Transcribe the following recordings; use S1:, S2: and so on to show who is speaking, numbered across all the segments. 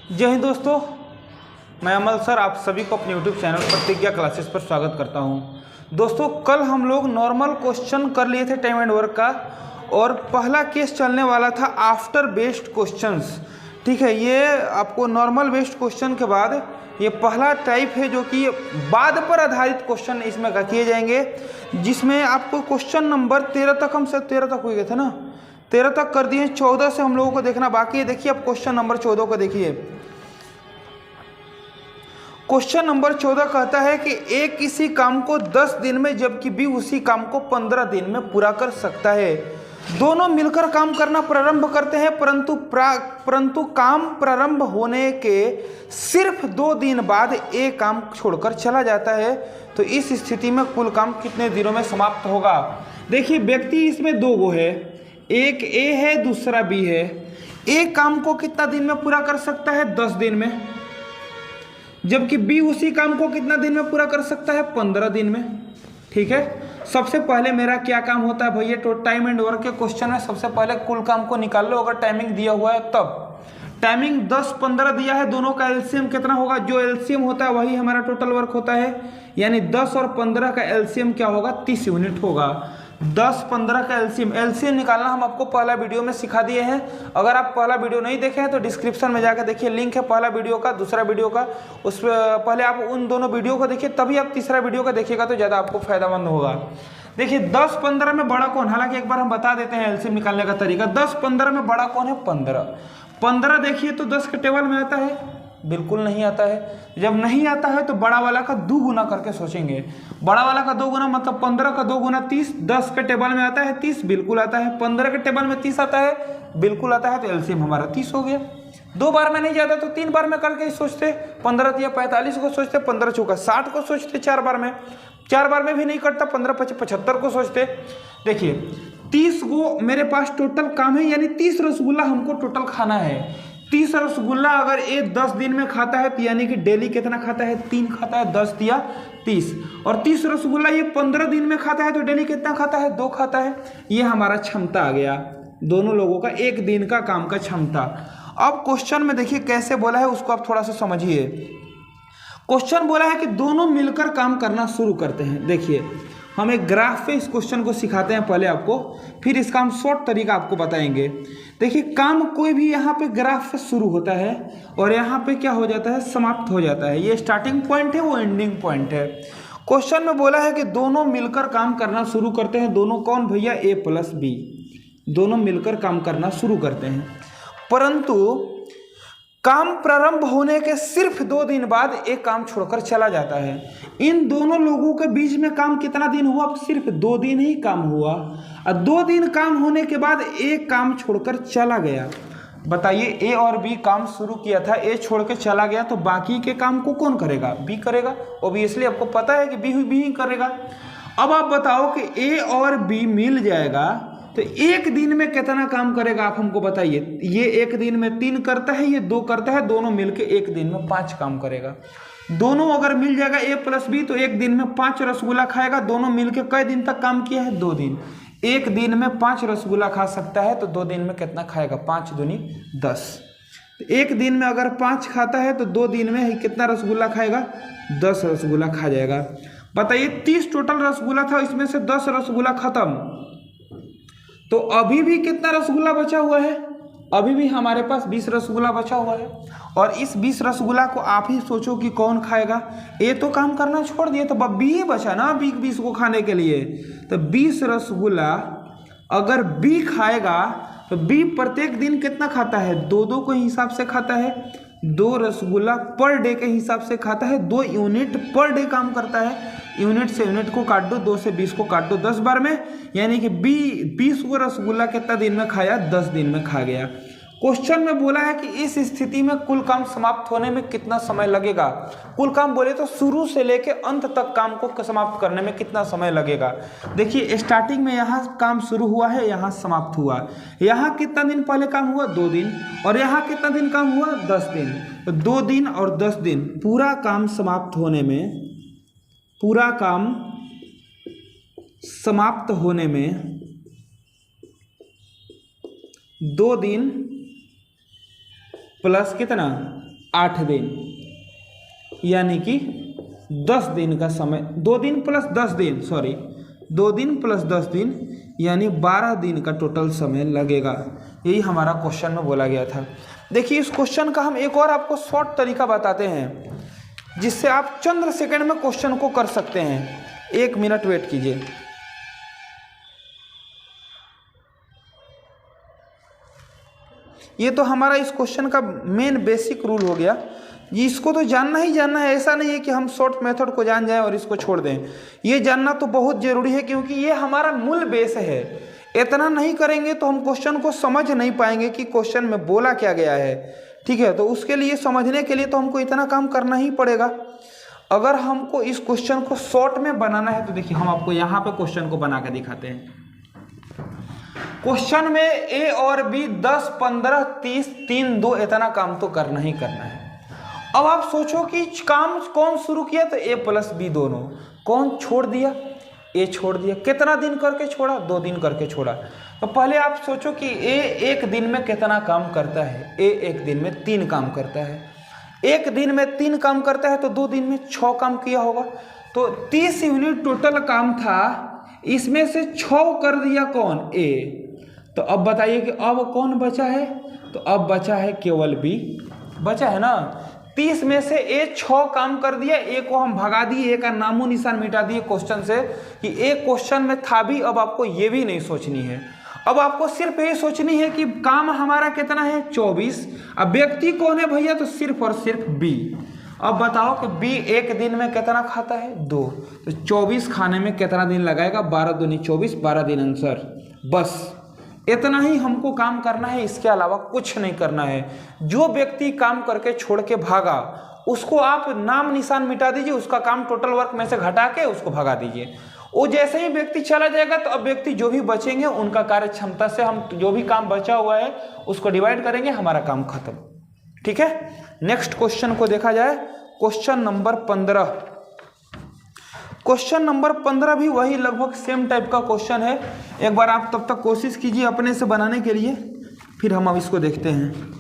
S1: जय हिंद दोस्तों, मैं अमल सर आप सभी को अपने YouTube चैनल प्रतिज्ञा क्लासेस पर स्वागत करता हूं। दोस्तों, कल हम लोग नॉर्मल क्वेश्चन कर लिए थे टाइम एंड वर्क का, और पहला केस चलने वाला था आफ्टर बेस्ड क्वेश्चंस। ठीक है, ये आपको नॉर्मल बेस्ड क्वेश्चन के बाद ये पहला टाइप है जो कि बाद पर आधारित क्वेश्चन इसमें किए जाएंगे, जिसमें आपको क्वेश्चन नंबर 13 तक, हम सब 13 तक हो गए थे ना, 13 तक कर दिए। 14 से हम लोगों को देखना बाकी है। देखिए, अब क्वेश्चन नंबर 14 को देखिए। क्वेश्चन नंबर 14 कहता है कि ए किसी काम को 10 दिन में जबकि बी उसी काम को 15 दिन में पूरा कर सकता है। दोनों मिलकर काम करना प्रारंभ करते हैं, परंतु काम प्रारंभ होने के सिर्फ 2 दिन बाद ए काम छोड़कर चला जाता है। तो इस स्थिति में कुल काम कितने दिनों में समाप्त होगा? देखिए, व्यक्ति इसमें 2 गो है, एक ए है, दूसरा बी है। ए काम को कितना दिन में पूरा कर सकता है? 10 दिन में, जबकि बी उसी काम को कितना दिन में पूरा कर सकता है? 15 दिन में। ठीक है, सबसे पहले मेरा क्या काम होता है भैया? तो टाइम एंड वर्क के क्वेश्चन में सबसे पहले कुल काम को निकाल लो। अगर टाइमिंग दिया हुआ है तब टाइमिंग 10-15 दिया है, दोनों का एलसीएम कितना होगा? जो एलसीएम होता है वही हमारा टोटल वर्क होता है, यानी 10 और 15 का एलसीएम क्या होगा? 30 यूनिट होगा। 10-15 का एलसीएम निकालना हम आपको पहला वीडियो में सिखा दिए हैं। अगर आप पहला वीडियो नहीं देखे हैं तो डिस्क्रिप्शन में जाकर देखिए, लिंक है पहला वीडियो का, दूसरा वीडियो का। उस पहले आप उन दोनों वीडियो को देखिए, तभी आप तीसरा वीडियो का देखिएगा तो ज़्यादा आपको फायदेमंद होगा। देखिए, 10-15 में बड़ा कौन? हालांकि एक बार हम बता देते हैं एलसीएम निकालने का तरीका। 10-15 में बड़ा कौन है? 15 देखिए तो 10 के टेबल में आता है? बिल्कुल नहीं आता है। जब नहीं आता है तो बड़ा वाला का 2 गुना करके सोचेंगे। बड़ा वाला का 2 गुना मतलब 15 का 2 गुना 30। 10 के टेबल में आता है 30? बिल्कुल आता है। 15 के टेबल में 30 आता है? बिल्कुल आता है। तो एलसीएम हमारा 30 हो गया। 2 बार में नहीं जाता तो 3 बार में करके सोचते। 15 या 45 को सोचते, 15 चौका 60 को सोचते 4 बार में। 4 बार में भी नहीं करता, 15-75 को सोचते। देखिए, 30 गो मेरे पास टोटल काम है, यानी 30 रसगुल्ला हमको टोटल खाना है। 30 रसगुल्ला अगर ये 10 दिन में खाता है तो यानी कि डेली कितना खाता है? 3 खाता है। 10 दिया 30, और 30 रसगुल्ला ये 15 दिन में खाता है तो डेली कितना खाता है? 2 खाता है। ये हमारा क्षमता आ गया, दोनों लोगों का 1 दिन का काम का क्षमता। अब क्वेश्चन में देखिए कैसे बोला है, उसको आप थोड़ा सा समझिए। क्वेश्चन बोला है कि दोनों मिलकर काम करना शुरू करते हैं। देखिए, हम एक ग्राफ पे इस क्वेश्चन को सिखाते हैं पहले आपको, फिर इसका हम शॉर्ट तरीका आपको बताएंगे। देखिए, काम कोई भी यहाँ पे ग्राफ से शुरू होता है और यहाँ पे क्या हो जाता है? समाप्त हो जाता है। ये स्टार्टिंग पॉइंट है, वो एंडिंग पॉइंट है। क्वेश्चन में बोला है कि दोनों मिलकर काम करना शुरू करते हैं। दोनों कौन भैया? ए प्लस बी। दोनों मिलकर काम करना शुरू करते हैं, परंतु काम प्रारंभ होने के सिर्फ 2 दिन बाद एक काम छोड़कर चला जाता है। इन दोनों लोगों के बीच में काम कितना दिन हुआ? सिर्फ 2 दिन ही काम हुआ, और 2 दिन काम होने के बाद एक काम छोड़कर चला गया। बताइए, ए और बी काम शुरू किया था, ए छोड़ के चला गया, तो बाकी के काम को कौन करेगा? बी करेगा। ऑब्वियसली आपको पता है कि बी ही करेगा। अब आप बताओ कि ए और बी मिल जाएगा तो 1 दिन में कितना काम करेगा? आप हमको बताइए। ये 1 दिन में 3 करता है, ये 2 करता है, दोनों मिलके 1 दिन में 5 काम करेगा। दोनों अगर मिल जाएगा ए प्लस बी तो 1 दिन में 5 रसगुल्ला खाएगा। दोनों मिलके कई दिन तक काम किया है? 2 दिन। 1 दिन में 5 रसगुल्ला खा सकता है तो 2 दिन में कितना खाएगा? 5 दूनी 10। तो 1 दिन में अगर 5 खाता है तो 2 दिन में कितना रसगुल्ला खाएगा? 10 रसगुल्ला खा जाएगा। बताइए, 30 टोटल रसगुल्ला था, इसमें से 10 रसगुल्ला खत्म, तो अभी भी कितना रसगुल्ला बचा हुआ है? अभी भी हमारे पास 20 रसगुल्ला बचा हुआ है, और इस 20 रसगुल्ला को आप ही सोचो कि कौन खाएगा? ए तो काम करना छोड़ दिए, तो बी ही बचा ना 20 को खाने के लिए। तो 20 रसगुल्ला अगर बी खाएगा तो बी प्रत्येक दिन कितना खाता है? 2-2 के हिसाब से खाता है। 2 रसगुल्ला पर डे के हिसाब से खाता है। 2 यूनिट पर डे काम करता है। यूनिट से यूनिट को काट दो, 2 से 20 को काट दो 10 बार में, यानी कि बी 20 को रसगुल्ला कितना दिन में खाया? 10 दिन में खा गया। क्वेश्चन में बोला है कि इस स्थिति में कुल काम समाप्त होने में कितना समय लगेगा? कुल काम बोले तो शुरू से लेके अंत तक काम को समाप्त करने में कितना समय लगेगा? देखिए, स्टार्टिंग में यहाँ काम शुरू हुआ है, यहाँ समाप्त हुआ। यहाँ कितना दिन पहले काम हुआ? 2 दिन। और यहाँ कितना दिन काम हुआ? 10 दिन। तो 2 दिन और 10 दिन, पूरा काम समाप्त होने में, पूरा काम समाप्त होने में 2 दिन प्लस कितना? 8 दिन, यानी कि 10 दिन का समय, 2 दिन प्लस 10 दिन, सॉरी 2 दिन प्लस 10 दिन यानी 12 दिन का टोटल समय लगेगा। यही हमारा क्वेश्चन में बोला गया था। देखिए इस क्वेश्चन का हम एक और आपको शॉर्ट तरीका बताते हैं जिससे आप चंद सेकंड में क्वेश्चन को कर सकते हैं। 1 मिनट वेट कीजिए। ये तो हमारा इस क्वेश्चन का मेन बेसिक रूल हो गया। इसको तो जानना ही जानना है, ऐसा नहीं है कि हम शॉर्ट मेथड को जान जाएं और इसको छोड़ दें। ये जानना तो बहुत ज़रूरी है क्योंकि ये हमारा मूल बेस है। इतना नहीं करेंगे तो हम क्वेश्चन को समझ नहीं पाएंगे कि क्वेश्चन में बोला क्या गया है। ठीक है, तो उसके लिए समझने के लिए तो हमको इतना काम करना ही पड़ेगा। अगर हमको इस क्वेश्चन को शॉर्ट में बनाना है तो देखिए हम आपको यहाँ पे क्वेश्चन को बना के दिखाते हैं। क्वेश्चन में ए और बी 10, 15, 30, 3, 2 इतना काम तो करना ही करना है। अब आप सोचो कि काम कौन शुरू किया, तो ए प्लस बी दोनों। कौन छोड़ दिया? ए छोड़ दिया। कितना दिन करके छोड़ा? 2 दिन करके छोड़ा। तो पहले आप सोचो कि ए 1 दिन में कितना काम करता है। ए 1 दिन में 3 काम करता है। 1 दिन में 3 काम करता है तो 2 दिन में 6 काम किया होगा। तो 30 यूनिट टोटल काम था, इसमें से 6 कर दिया कौन? ए। तो अब बताइए कि अब कौन बचा है? तो अब बचा है केवल बी, बचा है ना। 30 में से ए 6 काम कर दिया, ए को हम भगा दिए, ए का नामो निशान मिटा दिए क्वेश्चन से कि ए क्वेश्चन में था भी। अब आपको ये भी नहीं सोचनी है, अब आपको सिर्फ ये सोचनी है कि काम हमारा कितना है? 24। अब व्यक्ति कौन है भैया? तो सिर्फ और सिर्फ बी। अब बताओ कि बी 1 दिन में कितना खाता है? 2। तो 24 खाने में कितना दिन लगाएगा? 12 दूनी 24, 12 दिन आंसर। बस इतना ही हमको काम करना है, इसके अलावा कुछ नहीं करना है। जो व्यक्ति काम करके छोड़ के भागा उसको आप नाम निशान मिटा दीजिए, उसका काम टोटल वर्क में से घटा के उसको भगा दीजिए। वो जैसे ही व्यक्ति चला जाएगा तो अब व्यक्ति जो भी बचेंगे उनका कार्य क्षमता से हम जो भी काम बचा हुआ है उसको डिवाइड करेंगे, हमारा काम खत्म। ठीक है, नेक्स्ट क्वेश्चन को देखा जाए। Question number 15। क्वेश्चन नंबर 15 भी वही लगभग सेम टाइप का क्वेश्चन है। एक बार आप तब तक कोशिश कीजिए अपने से बनाने के लिए, फिर हम अब इसको देखते हैं।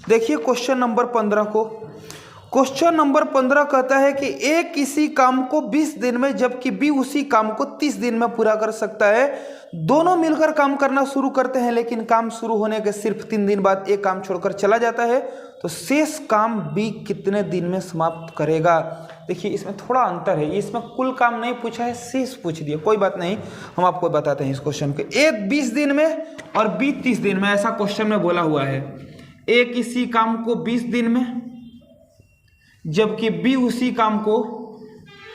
S1: देखिए क्वेश्चन नंबर 15 को। क्वेश्चन नंबर 15 कहता है कि ए किसी काम को 20 दिन में जबकि बी उसी काम को 30 दिन में पूरा कर सकता है। दोनों मिलकर काम करना शुरू करते हैं लेकिन काम शुरू होने के सिर्फ 3 दिन बाद एक काम छोड़कर चला जाता है, तो शेष काम बी कितने दिन में समाप्त करेगा। देखिए इसमें थोड़ा अंतर है, इसमें कुल काम नहीं पूछा है, शेष पूछ दिया। कोई बात नहीं, हम आपको बताते हैं इस क्वेश्चन के। ए 20 दिन में और बी 30 दिन में, ऐसा क्वेश्चन में बोला हुआ है। ए किसी काम को 20 दिन में जबकि बी उसी काम को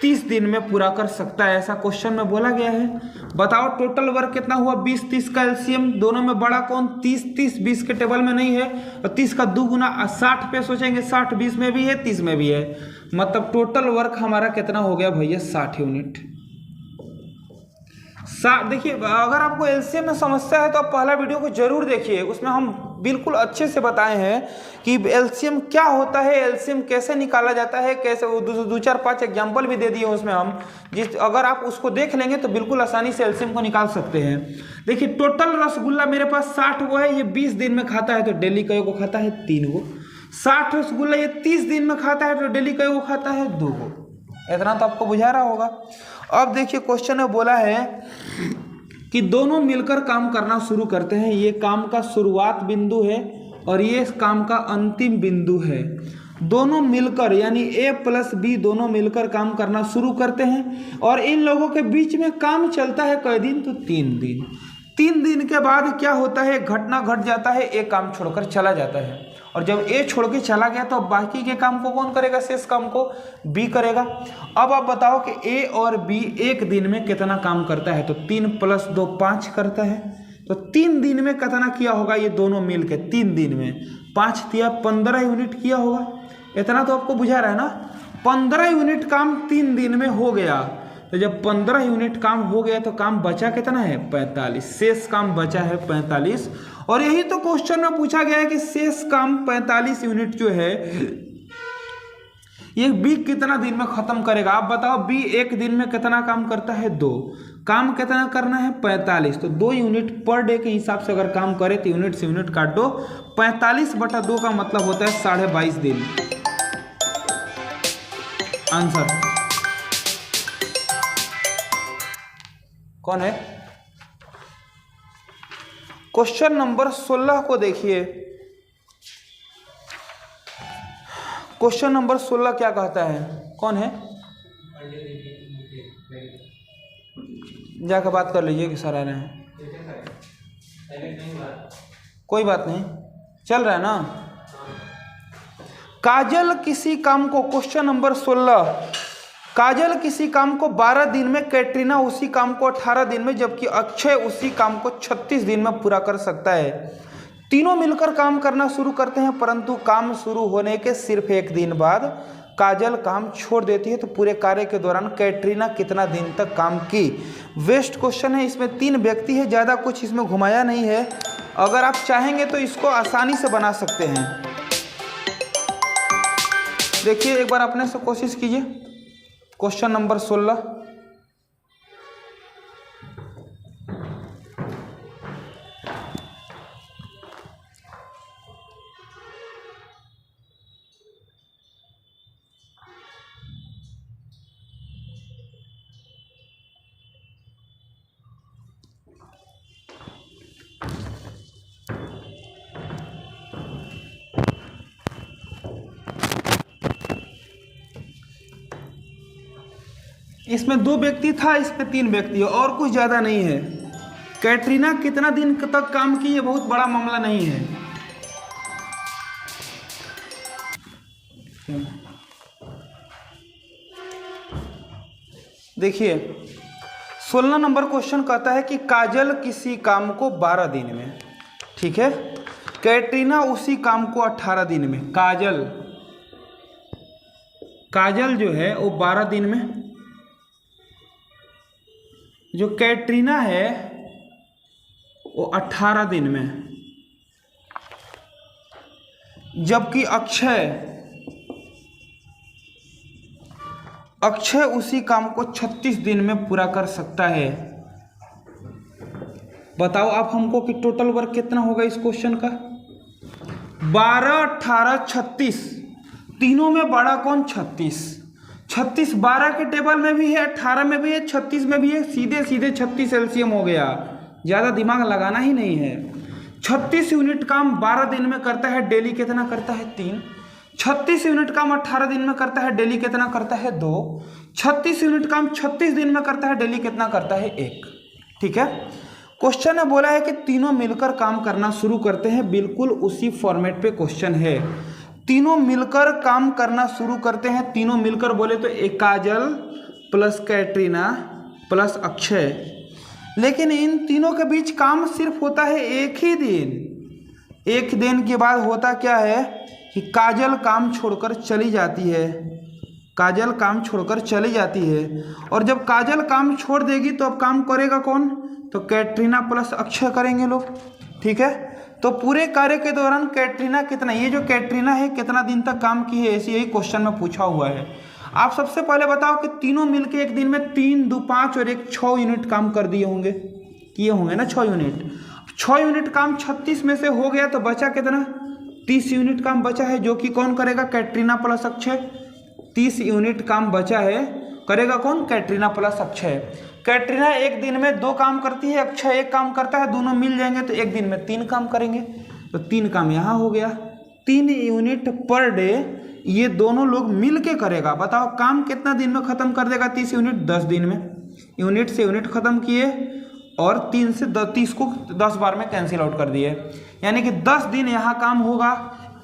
S1: 30 दिन में पूरा कर सकता है, ऐसा क्वेश्चन में बोला गया है। बताओ टोटल वर्क कितना हुआ? 20, 30 का एलसीएम। दोनों में बड़ा कौन? 30, 30 20 के टेबल में नहीं है, और 30 का 2 गुना 60 पे सोचेंगे, 60 20 में भी है, 30 में भी है। मतलब टोटल वर्क हमारा कितना हो गया भैया? 60 यूनिट। देखिए अगर आपको एलसीएम में समस्या है तो आप पहला वीडियो को जरूर देखिए, उसमें हम बिल्कुल अच्छे से बताए हैं कि एलसीएम क्या होता है, एलसीएम कैसे निकाला जाता है, कैसे 2 4 5 एग्जाम्पल भी दे दिए उसमें हम। अगर आप उसको देख लेंगे तो बिल्कुल आसानी से एलसीएम को निकाल सकते हैं। देखिए टोटल रसगुल्ला मेरे पास 60 गो है, ये 20 दिन में खाता है तो डेली कई गो खाता है? 3 गो। 60 रसगुल्ला ये 30 दिन में खाता है तो डेली कई गो खाता है? 2 गो। इतना तो आपको बुझा रहा होगा। अब देखिए क्वेश्चन में बोला है कि दोनों मिलकर काम करना शुरू करते हैं। ये काम का शुरुआत बिंदु है और ये काम का अंतिम बिंदु है। दोनों मिलकर यानी ए प्लस बी दोनों मिलकर काम करना शुरू करते हैं और इन लोगों के बीच में काम चलता है कई दिन? तो 3 दिन। 3 दिन के बाद क्या होता है? घटना घट जाता है, ए काम छोड़कर चला जाता है। और जब ए छोड़ के चला गया तो बाकी के काम को कौन करेगा? शेष काम को बी करेगा। अब आप बताओ कि ए और बी 1 दिन में कितना काम करता है? तो 3 + 2 5 करता है। तो 3 दिन में कितना किया होगा ये दोनों मिल के? 3 दिन में 5 दिया 15 यूनिट किया होगा। इतना तो आपको बुझा रहा है ना। 15 यूनिट काम 3 दिन में हो गया। तो जब 15 यूनिट काम हो गया तो काम बचा कितना है? 45। शेष काम बचा है 45। और यही तो क्वेश्चन में पूछा गया है कि शेष काम 45 यूनिट जो है ये बी कितना दिन में खत्म करेगा? आप बताओ, बी एक दिन में कितना काम करता है? 2। काम कितना करना है? 45। तो 2 यूनिट पर डे के हिसाब से अगर काम करे तो यूनिट से यूनिट काट दो। 45/2 का मतलब होता है 22.5 दिन। आंसर कौन है? क्वेश्चन नंबर 16 को देखिए। क्वेश्चन नंबर 16 क्या कहता है? कौन है? जाकर बात कर लीजिए कि सर आ रहे हैं। कोई बात नहीं, चल रहा है ना। काजल किसी काम को, क्वेश्चन नंबर 16, काजल किसी काम को 12 दिन में, कैटरीना उसी काम को 18 दिन में, जबकि अक्षय उसी काम को 36 दिन में पूरा कर सकता है। तीनों मिलकर काम करना शुरू करते हैं, परंतु काम शुरू होने के सिर्फ 1 दिन बाद काजल काम छोड़ देती है। तो पूरे कार्य के दौरान कैटरीना कितना दिन तक काम की? वेस्ट क्वेश्चन है, इसमें 3 व्यक्ति है, ज़्यादा कुछ इसमें घुमाया नहीं है। अगर आप चाहेंगे तो इसको आसानी से बना सकते हैं। देखिए एक बार अपने से कोशिश कीजिए। क्वेश्चन नंबर 16, इसमें 2 व्यक्ति था, इसमें 3 व्यक्ति है, और कुछ ज़्यादा नहीं है। कैटरीना कितना दिन तक काम की, ये बहुत बड़ा मामला नहीं है। देखिए 16 नंबर क्वेश्चन कहता है कि काजल किसी काम को 12 दिन में, ठीक है, कैटरीना उसी काम को 18 दिन में। काजल जो है वो 12 दिन में, जो कैटरीना है वो 18 दिन में, जबकि अक्षय उसी काम को 36 दिन में पूरा कर सकता है। बताओ आप हमको कि टोटल वर्क कितना होगा इस क्वेश्चन का? 12, 18, 36, तीनों में बड़ा कौन? 36। 36 12 के टेबल में भी है, 18 में भी है, 36 में भी है, सीधे 36 एलसीएम हो गया। ज़्यादा दिमाग लगाना ही नहीं है। 36 यूनिट काम 12 दिन में करता है, डेली कितना करता है? 3। 36 यूनिट काम 18 दिन में करता है, डेली कितना करता है? 2। 36 यूनिट काम 36 दिन में करता है, डेली कितना करता है? 1। ठीक है, क्वेश्चन ने बोला है कि तीनों मिलकर काम करना शुरू करते हैं। बिल्कुल उसी फॉर्मेट पे क्वेश्चन है। तीनों मिलकर काम करना शुरू करते हैं। तीनों मिलकर बोले तो एक काजल प्लस कैटरीना प्लस अक्षय, लेकिन इन तीनों के बीच काम सिर्फ होता है एक ही दिन। एक दिन के बाद होता क्या है कि काजल काम छोड़कर चली जाती है। काजल काम छोड़कर चली जाती है, और जब काजल काम छोड़ देगी तो अब काम करेगा कौन? तो कैटरीना प्लस अक्षय करेंगे लोग। ठीक है, तो पूरे कार्य के दौरान कैटरीना कितना, ये जो कैटरीना है कितना दिन तक काम की है, ऐसी यही क्वेश्चन में पूछा हुआ है। आप सबसे पहले बताओ कि तीनों मिलके एक दिन में 3, 2, 5 और 1 6 यूनिट काम कर दिए होंगे, किए होंगे ना 6 यूनिट। 6 यूनिट काम 36 में से हो गया तो बचा कितना? 30 यूनिट काम बचा है, जो कि कौन करेगा? कैटरीना प्लस अक्षय। 30 यूनिट काम बचा है, करेगा कौन? कैटरीना प्लस अक्षय। कैटरीना एक दिन में 2 काम करती है, अक्षय 1 काम करता है, दोनों मिल जाएंगे तो एक दिन में 3 काम करेंगे। तो 3 काम यहाँ हो गया। 3 यूनिट पर डे ये दोनों लोग मिल के करेगा। बताओ काम कितना दिन में खत्म कर देगा? 30 यूनिट 10 दिन में। यूनिट से यूनिट खत्म किए और 3 से 30 को 10 बार में कैंसिल आउट कर दिए, यानी कि 10 दिन यहाँ काम होगा,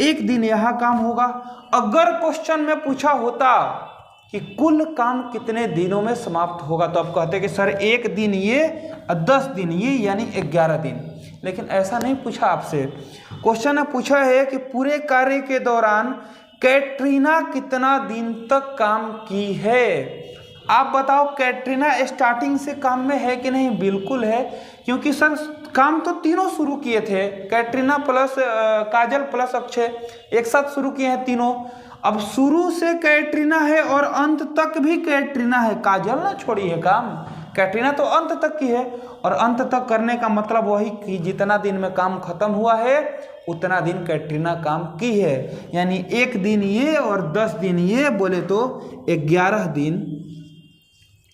S1: 1 दिन यहाँ काम होगा। अगर क्वेश्चन में पूछा होता कि कुल काम कितने दिनों में समाप्त होगा तो आप कहते कि सर 1 दिन ये 10 दिन ये, यानी 11 दिन। लेकिन ऐसा नहीं पूछा आपसे। क्वेश्चन ने पूछा है कि पूरे कार्य के दौरान कैटरीना कितना दिन तक काम की है। आप बताओ कैटरीना स्टार्टिंग से काम में है कि नहीं? बिल्कुल है, क्योंकि सर काम तो तीनों शुरू किए थे। कैटरीना प्लस काजल प्लस अक्षय एक साथ शुरू किए हैं तीनों। अब शुरू से कैटरीना है और अंत तक भी कैटरीना है, काजल ना छोड़ी है काम, कैटरीना तो अंत तक की है, और अंत तक करने का मतलब वही कि जितना दिन में काम खत्म हुआ है उतना दिन कैटरीना काम की है, यानी 1 दिन ये और 10 दिन ये, बोले तो 11 दिन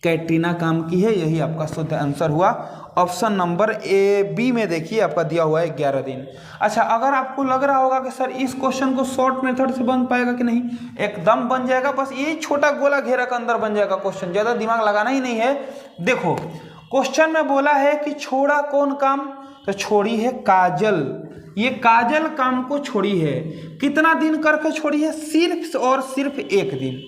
S1: कैटरीना काम की है। यही आपका शुद्ध आंसर हुआ। ऑप्शन नंबर ए बी में देखिए आपका दिया हुआ है 11 दिन। अच्छा, अगर आपको लग रहा होगा कि सर इस क्वेश्चन को शॉर्ट मेथड से बन पाएगा कि नहीं, एकदम बन जाएगा, बस यही छोटा गोला घेरा के अंदर बन जाएगा क्वेश्चन, ज़्यादा दिमाग लगाना ही नहीं है। देखो क्वेश्चन में बोला है कि छोड़ा कौन काम, तो छोड़ी है काजल, ये काजल काम को छोड़ी है। कितना दिन करके छोड़ी है, सिर्फ और सिर्फ 1 दिन।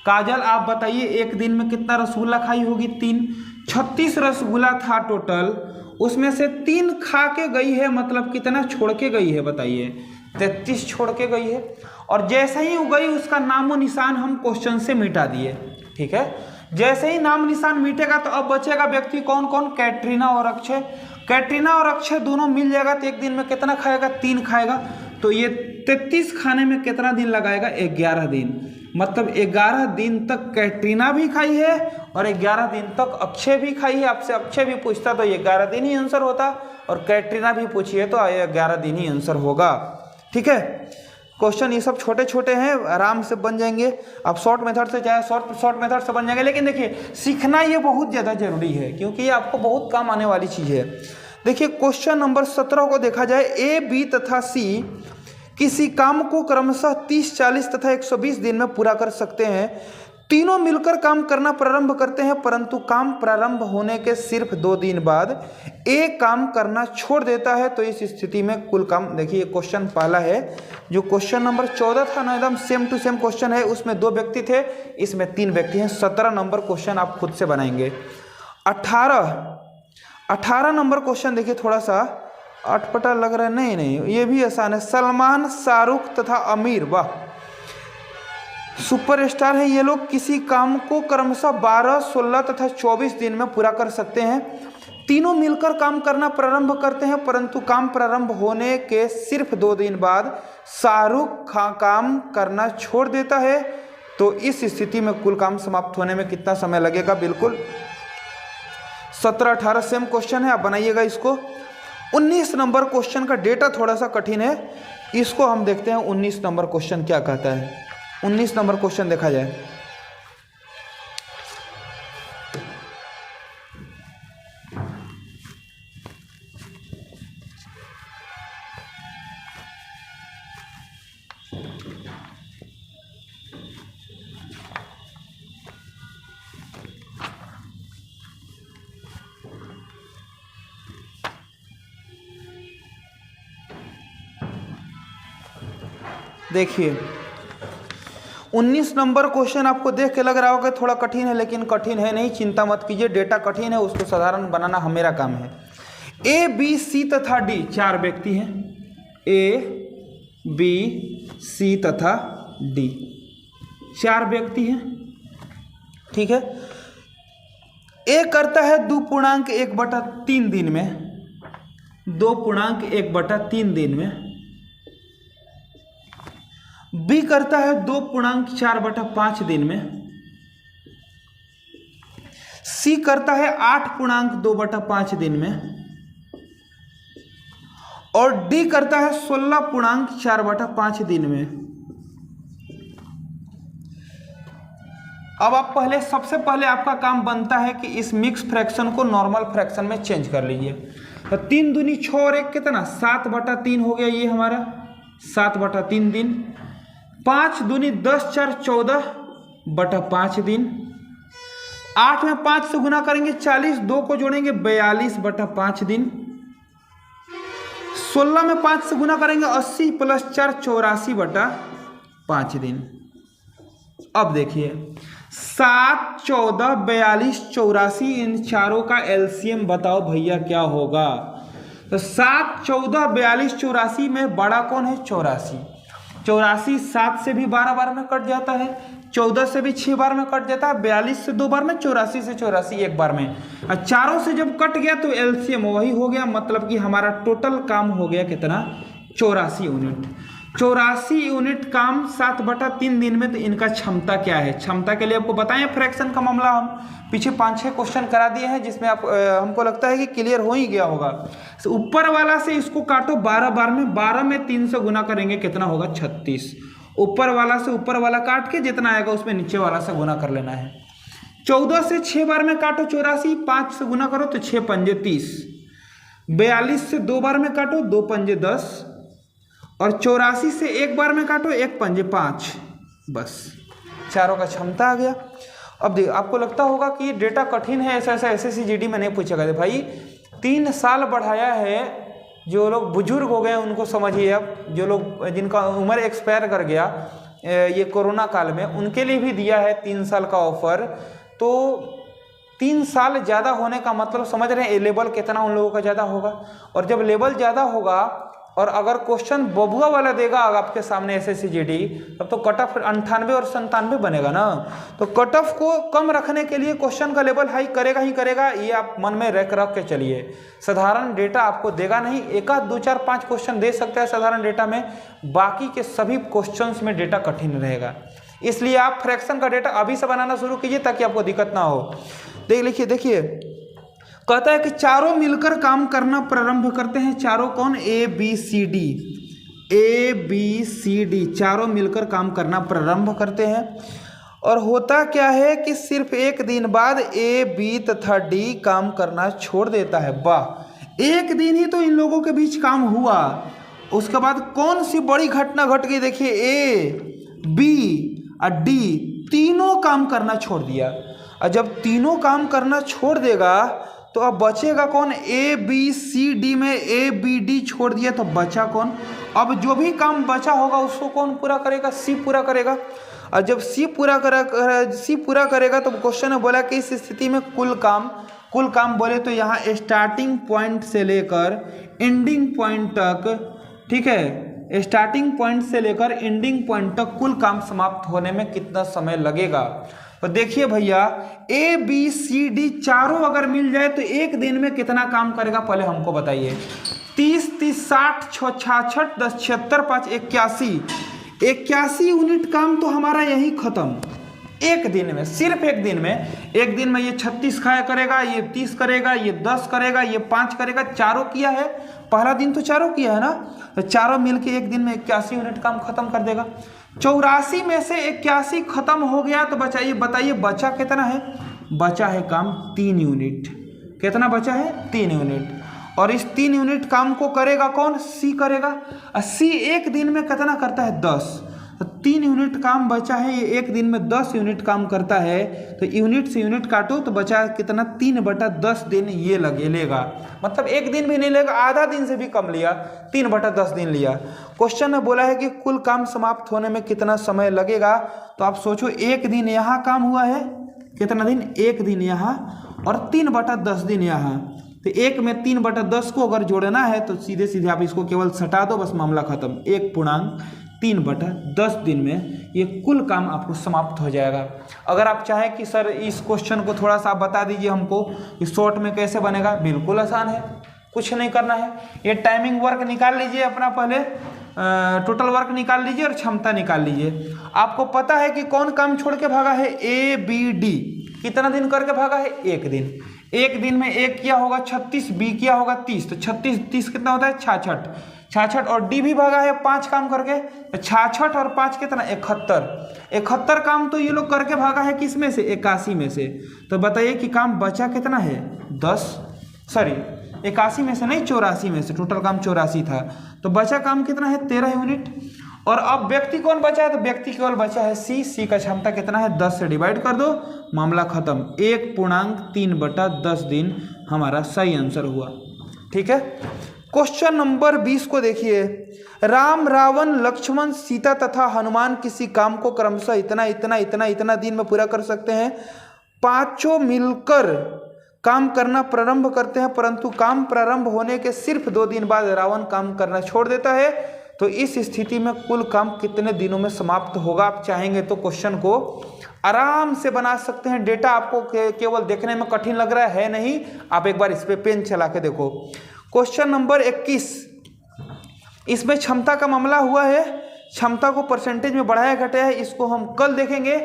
S1: काजल आप बताइए 1 दिन में कितना रसगुल्ला खाई होगी, 3, 36 रसगुल्ला था टोटल, उसमें से 3 खा के गई है, मतलब कितना छोड़ के गई है बताइए, 33 छोड़ के गई है। और जैसे ही वो गई उसका नामो निशान हम क्वेश्चन से मिटा दिए, ठीक है। जैसे ही नाम निशान मिटेगा तो अब बचेगा व्यक्ति कौन कौन, कैटरीना और अक्षय। कैटरीना और अक्षय दोनों मिल जाएगा तो 1 दिन में कितना खाएगा, 3 खाएगा, तो ये 33 खाने में कितना दिन लगाएगा, 11 दिन। मतलब 11 दिन तक कैटरीना भी खाई है और 11 दिन तक अक्षय भी खाई है। आपसे अक्षय भी पूछता तो 11 दिन ही आंसर होता, और कैटरीना भी पूछिए तो 11 दिन ही आंसर होगा, ठीक है। क्वेश्चन ये सब छोटे छोटे हैं, आराम से बन जाएंगे। आप शॉर्ट मेथड से चाहे शॉर्ट मेथड से बन जाएंगे, लेकिन देखिए सीखना ये बहुत ज़्यादा जरूरी है, क्योंकि ये आपको बहुत काम आने वाली चीज़ है। देखिए क्वेश्चन नंबर 17 को देखा जाए, ए, बी तथा सी किसी काम को क्रमशः 30, 40 तथा 120 दिन में पूरा कर सकते हैं। तीनों मिलकर काम करना प्रारंभ करते हैं, परंतु काम प्रारंभ होने के सिर्फ 2 दिन बाद एक काम करना छोड़ देता है। तो इस स्थिति में कुल काम, देखिए क्वेश्चन पहला है, जो क्वेश्चन नंबर 14 था ना, एकदम सेम टू सेम क्वेश्चन है, उसमें 2 व्यक्ति थे, इसमें 3 व्यक्ति हैं। 17 नंबर क्वेश्चन आप खुद से बनाएंगे। 18 नंबर क्वेश्चन देखिए, थोड़ा सा अटपटा लग रहा है, नहीं ये भी आसान है। सलमान, शाहरुख तथा आमिर, वाह सुपरस्टार है, ये लोग किसी काम को क्रमशः 12, 16 तथा 24 दिन में पूरा कर सकते हैं। तीनों मिलकर काम करना प्रारंभ करते हैं, परंतु काम प्रारंभ होने के सिर्फ 2 दिन बाद शाहरुख काम करना छोड़ देता है। तो इस स्थिति में कुल काम समाप्त होने में कितना समय लगेगा, बिल्कुल 17, 18 सेम क्वेश्चन है, आप बनाइएगा इसको। 19 नंबर क्वेश्चन का डेटा थोड़ा सा कठिन है, इसको हम देखते हैं 19 नंबर क्वेश्चन क्या कहता है। 19 नंबर क्वेश्चन देखा जाए, देखिए 19 नंबर क्वेश्चन आपको देख के लग रहा होगा थोड़ा कठिन है, लेकिन कठिन है नहीं, चिंता मत कीजिए। डेटा कठिन है, उसको साधारण बनाना मेरा काम है। ए, बी, सी तथा डी 4 व्यक्ति हैं, ए, बी, सी तथा डी 4 व्यक्ति हैं, ठीक है। ए करता है 2.1/3 दिन में, 2.1/3 दिन में। बी करता है 2.4/5 दिन में। सी करता है 8.2/5 दिन में, और डी करता है 16.4/5 दिन में। अब आप सबसे पहले आपका काम बनता है कि इस मिक्स फ्रैक्शन को नॉर्मल फ्रैक्शन में चेंज कर लीजिए। तो 3 दूनी 6 और 1 कितना, 7/3 हो गया, ये हमारा 7/3 दिन। 5 दूनी 10, 4 14/5 दिन। 8 में 5 से गुना करेंगे 40, 2 को जोड़ेंगे 42/5 दिन। 16 में 5 से गुना करेंगे 80 + 4 84/5 दिन। अब देखिए 7, 14, 42, 84, इन चारों का एलसीएम बताओ भैया क्या होगा। तो 7, 14, 42, 84 में बड़ा कौन है, 84। 84 7 से भी 12 बार में कट जाता है, 14 से भी 6 बार में कट जाता है, 42 से 2 बार में, 84 से 84 1 बार में। और चारों से जब कट गया तो एलसीएम वही हो गया, मतलब कि हमारा टोटल काम हो गया कितना, 84 यूनिट। 84 यूनिट काम 7/3 दिन में, तो इनका क्षमता क्या है? क्षमता के लिए आपको बताएं, फ्रैक्शन का मामला हम पीछे 5-6 क्वेश्चन करा दिए हैं, जिसमें आप हमको लगता है कि क्लियर हो ही गया होगा। तो ऊपर वाला से इसको काटो 12 बार में, 12 में 3 से गुना करेंगे, कितना होगा? 36। ऊपर वाला से ऊपर वाला काट के जितना आएगा उसमें नीचे वाला से गुना कर लेना है। 14 से 6 बार में काटो 84, 5 से गुना करो तो 6 पंजे 30। 42 से 2 बार में काटो, 2 पंजे 10, और 84 से 1 बार में काटो, 1 पंजे 5। बस चारों का क्षमता आ गया। अब देखो, आपको लगता होगा कि ये डेटा कठिन है, ऐसा SSC GD में नहीं पूछेगा। भाई 3 साल बढ़ाया है, जो लोग बुजुर्ग हो गए उनको समझिए। अब जो लोग जिनका उम्र एक्सपायर कर गया ये कोरोना काल में, उनके लिए भी दिया है 3 साल का ऑफर। तो 3 साल ज़्यादा होने का मतलब समझ रहे हैं लेवल कितना उन लोगों का ज़्यादा होगा। और जब लेवल ज़्यादा होगा और अगर क्वेश्चन बबुआ वाला देगा आपके सामने SSC GD, तब तो कट ऑफ 98 और 97 बनेगा ना। तो कट ऑफ को कम रखने के लिए क्वेश्चन का लेवल हाई करेगा ही करेगा, ये आप मन में रख के चलिए। साधारण डेटा आपको देगा नहीं, 1 आध 2 4 5 क्वेश्चन दे सकता है साधारण डेटा में, बाकी के सभी क्वेश्चंस में डेटा कठिन रहेगा। इसलिए आप फ्रैक्शन का डेटा अभी से बनाना शुरू कीजिए ताकि आपको दिक्कत ना हो। देखिए कहता है कि चारों मिलकर काम करना प्रारंभ करते हैं। चारों कौन? ABCD, चारों मिलकर काम करना प्रारंभ करते हैं। और होता क्या है कि सिर्फ 1 दिन बाद A, B तथा D काम करना छोड़ देता है। वाह, 1 दिन ही तो इन लोगों के बीच काम हुआ, उसके बाद कौन सी बड़ी घटना घट गई? देखिए A, B और D तीनों काम करना छोड़ दिया। और जब तीनों काम करना छोड़ देगा तो अब बचेगा कौन? ABCD में ABD छोड़ दिया तो बचा कौन? अब जो भी काम बचा होगा उसको कौन पूरा करेगा? C पूरा करेगा। और जब C पूरा करेगा तो क्वेश्चन में बोला कि इस स्थिति में कुल काम बोले तो यहाँ स्टार्टिंग पॉइंट से लेकर एंडिंग पॉइंट तक, ठीक है, स्टार्टिंग पॉइंट से लेकर एंडिंग पॉइंट तक कुल काम समाप्त होने में कितना समय लगेगा? तो देखिए भैया, ABCD चारों अगर मिल जाए तो 1 दिन में कितना काम करेगा पहले हमको बताइए। 30, 30, 60, 66, 10, 76, 5, 81 यूनिट काम तो हमारा यही खत्म 1 दिन में, सिर्फ 1 दिन में। 1 दिन में ये 36 खाया करेगा, ये 30 करेगा, ये 10 करेगा, ये 5 करेगा, चारों किया है। पहला दिन तो चारों किया है ना, तो चारों मिलके 1 दिन में 81 यूनिट काम खत्म कर देगा। 84 में से 81 खत्म हो गया तो बताइए बचा कितना है? बचा है काम 3 यूनिट। कितना बचा है? 3 यूनिट। और इस 3 यूनिट काम को करेगा कौन? C करेगा। और C 1 दिन में कितना करता है? 10। तो 3 यूनिट काम बचा है, ये 1 दिन में 10 यूनिट काम करता है। तो यूनिट से यूनिट काटो तो बचा कितना? 3/10 दिन ये लेगा। मतलब 1 दिन भी नहीं लेगा, आधा दिन से भी कम लिया, 3/10 दिन लिया। क्वेश्चन में बोला है कि कुल काम समाप्त होने में कितना समय लगेगा। तो आप सोचो, 1 दिन यहाँ काम हुआ है, कितना दिन? 1 दिन यहाँ, और 3/10 दिन यहाँ। तो 1 में 3/10 को अगर जोड़ना है तो सीधे सीधे आप इसको केवल सटा दो, बस मामला खत्म। 1.3/10 दिन में ये कुल काम आपको समाप्त हो जाएगा। अगर आप चाहें कि सर इस क्वेश्चन को थोड़ा सा आप बता दीजिए हमको कि शॉर्ट में कैसे बनेगा, बिल्कुल आसान है, कुछ नहीं करना है। ये टाइमिंग वर्क निकाल लीजिए अपना, पहले टोटल वर्क निकाल लीजिए और क्षमता निकाल लीजिए। आपको पता है कि कौन काम छोड़ के भागा है? ABD कितना दिन करके भागा है? 1 दिन। 1 दिन में 1 किया होगा 36, B किया होगा 30, तो 36 30 कितना होता है? 66। और D भी भागा है 5 काम करके, 66 और 5 कितना? 71 काम तो ये लोग करके भागा है किस में से? 81 में से। तो बताइए कि काम बचा कितना है? 81 में से नहीं, 84 में से। टोटल काम 84 था, तो बचा काम कितना है? 13 यूनिट। और अब व्यक्ति कौन बचा है? तो व्यक्ति केवल बचा है C का क्षमता कितना है? 10 से डिवाइड कर दो, मामला खत्म। 1.3/10 दिन हमारा सही आंसर हुआ। ठीक है। क्वेश्चन नंबर 20 को देखिए। राम, रावण, लक्ष्मण, सीता तथा हनुमान किसी काम को क्रमशः इतना दिन में पूरा कर सकते हैं। पांचों मिलकर काम करना प्रारंभ करते हैं, परंतु काम प्रारंभ होने के सिर्फ 2 दिन बाद रावण काम करना छोड़ देता है। तो इस स्थिति में कुल काम कितने दिनों में समाप्त होगा? आप चाहेंगे तो क्वेश्चन को आराम से बना सकते हैं। डेटा आपको केवल देखने में कठिन लग रहा है नहीं, आप एक बार इस पे पेन चला के देखो। क्वेश्चन नंबर 21, इसमें क्षमता का मामला हुआ है। क्षमता को परसेंटेज में बढ़ाया घटाया है, इसको हम कल देखेंगे।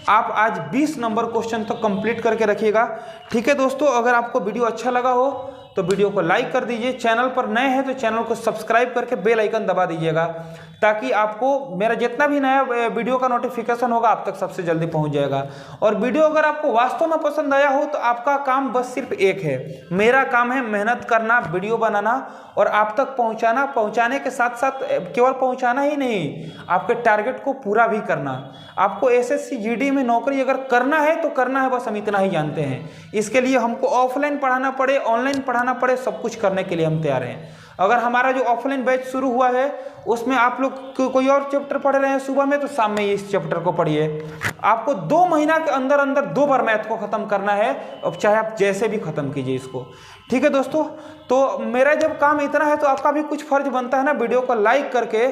S1: आप आज 20 नंबर क्वेश्चन तक कंप्लीट करके रखिएगा। ठीक है दोस्तों, अगर आपको वीडियो अच्छा लगा हो तो वीडियो को लाइक कर दीजिए। चैनल पर नए हैं तो चैनल को सब्सक्राइब करके बेल आइकन दबा दीजिएगा, ताकि आपको मेरा जितना भी नया वीडियो का नोटिफिकेशन होगा आप तक सबसे जल्दी पहुंच जाएगा। और वीडियो अगर आपको वास्तव में पसंद आया हो तो आपका काम बस सिर्फ एक है, मेरा काम है मेहनत करना, वीडियो बनाना और आप तक पहुंचाना। पहुंचाने के साथ साथ केवल पहुंचाना ही नहीं, आपके टारगेट को पूरा भी करना। आपको एसएससी जीडी में नौकरी अगर करना है तो करना है, बस हम इतना ही जानते हैं। इसके लिए हमको ऑफलाइन पढ़ाना पड़े, ऑनलाइन पढ़ाना पड़े, सब कुछ करने के लिए हम तैयार हैं। अगर हमारा जो ऑफलाइन बैच शुरू हुआ है उसमें आप लोग कोई और चैप्टर पढ़ रहे हैं सुबह में, तो शाम में इस चैप्टर को पढ़िए। आपको 2 महीना के अंदर अंदर 2 बार मैथ को खत्म करना है, अब चाहे आप जैसे भी खत्म कीजिए इसको। ठीक है दोस्तों, तो मेरा जब काम इतना है तो आपका भी कुछ फर्ज बनता है ना, वीडियो को लाइक करके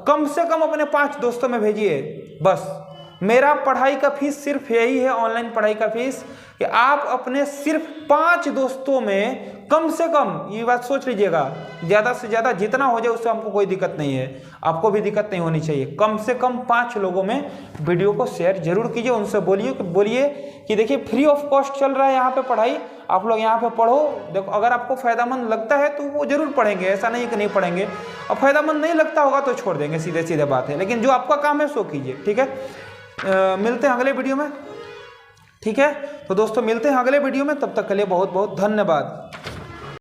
S1: कम से कम अपने 5 दोस्तों में भेजिए। बस मेरा पढ़ाई का फीस सिर्फ यही है, ऑनलाइन पढ़ाई का फीस, कि आप अपने सिर्फ 5 दोस्तों में कम से कम, ये बात सोच लीजिएगा, ज़्यादा से ज़्यादा जितना हो जाए उससे हमको कोई दिक्कत नहीं है, आपको भी दिक्कत नहीं होनी चाहिए। कम से कम 5 लोगों में वीडियो को शेयर जरूर कीजिए, उनसे बोलिए कि देखिए फ्री ऑफ कॉस्ट चल रहा है यहाँ पे पढ़ाई, आप लोग यहाँ पे पढ़ो। देखो अगर आपको फ़ायदामंद लगता है तो वो जरूर पढ़ेंगे, ऐसा नहीं कि नहीं पढ़ेंगे। और फ़ायदामंद नहीं लगता होगा तो छोड़ देंगे, सीधे सीधे बात है। लेकिन जो आपका काम है सो कीजिए। ठीक है, मिलते हैं अगले वीडियो में। ठीक है, तो दोस्तों मिलते हैं अगले वीडियो में, तब तक के लिए बहुत बहुत धन्यवाद।